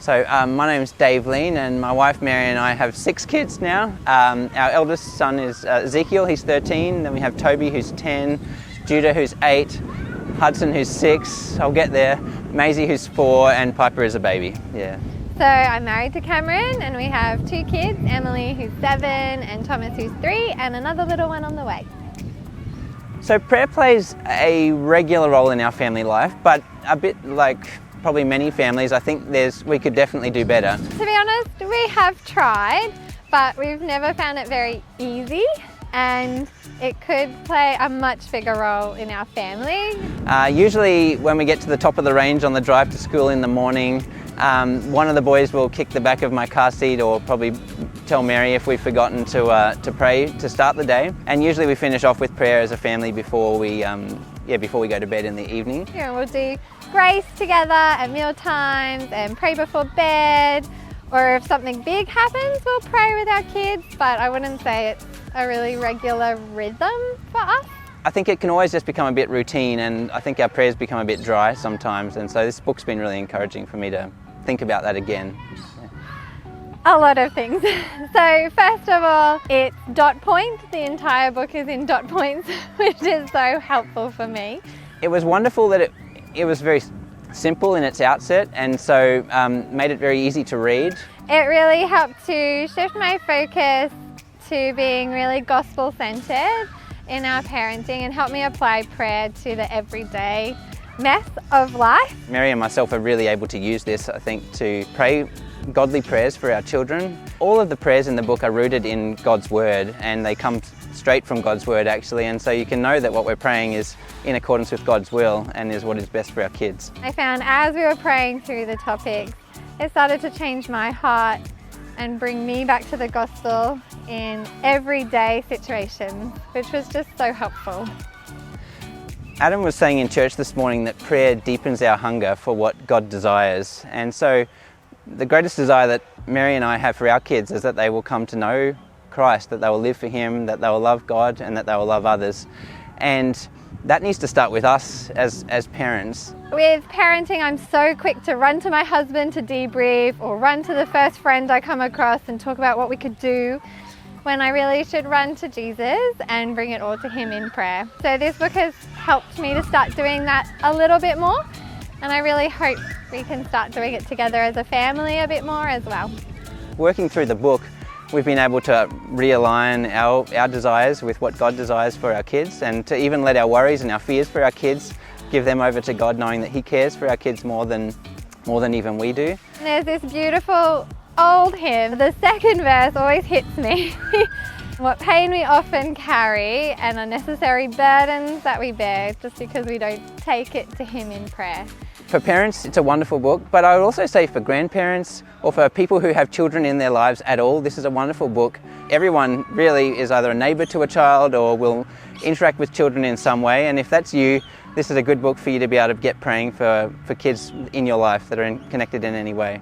My name's Dave Lean, and my wife Mary and I have 6 kids now. Our eldest son is Ezekiel, he's 13, then we have Toby who's 10, Judah who's 8, Hudson who's 6, I'll get there, Maisie who's 4, and Piper is a baby. Yeah. So I'm married to Cameron and we have 2 kids, Emily who's 7 and Thomas who's 3, and another little one on the way. So prayer plays a regular role in our family life, but a bit like probably many families, I think we could definitely do better. To be honest, we have tried, but we've never found it very easy, and it could play a much bigger role in our family. Usually when we get to the top of the range on the drive to school in the morning, one of the boys will kick the back of my car seat or probably tell Mary if we've forgotten to pray to start the day. And usually we finish off with prayer as a family before we go to bed in the evening. Yeah, we'll do grace together at meal times and pray before bed, or if something big happens, we'll pray with our kids, but I wouldn't say it's a really regular rhythm for us. I think it can always just become a bit routine, and I think our prayers become a bit dry sometimes, and so this book's been really encouraging for me to think about that again. A lot of things. So first of all, it's dot point. The entire book is in dot points, which is so helpful for me. It was wonderful that it was very simple in its outset, and so made it very easy to read. It really helped to shift my focus to being really gospel-centered in our parenting and help me apply prayer to the everyday mess of life. Mary and myself are really able to use this, I think, to pray godly prayers for our children. All of the prayers in the book are rooted in God's Word, and they come straight from God's Word actually, and so you can know that what we're praying is in accordance with God's will and is what is best for our kids. I found as we were praying through the topics, it started to change my heart and bring me back to the gospel in everyday situations, which was just so helpful. Adam was saying in church this morning that prayer deepens our hunger for what God desires, and so the greatest desire that Mary and I have for our kids is that they will come to know Christ, that they will live for Him, that they will love God, and that they will love others. And that needs to start with us as parents. With parenting, I'm so quick to run to my husband to debrief, or run to the first friend I come across and talk about what we could do, when I really should run to Jesus and bring it all to Him in prayer. So this book has helped me to start doing that a little bit more, and I really hope we can start doing it together as a family a bit more as well. Working through the book, we've been able to realign our desires with what God desires for our kids, and to even let our worries and our fears for our kids, give them over to God, knowing that He cares for our kids more than even we do. And there's this beautiful old hymn. The second verse always hits me. What pain we often carry and unnecessary burdens that we bear just because we don't take it to Him in prayer. For parents, it's a wonderful book, but I would also say for grandparents or for people who have children in their lives at all, this is a wonderful book. Everyone really is either a neighbour to a child or will interact with children in some way, and if that's you, this is a good book for you to be able to get praying for kids in your life that are connected in any way.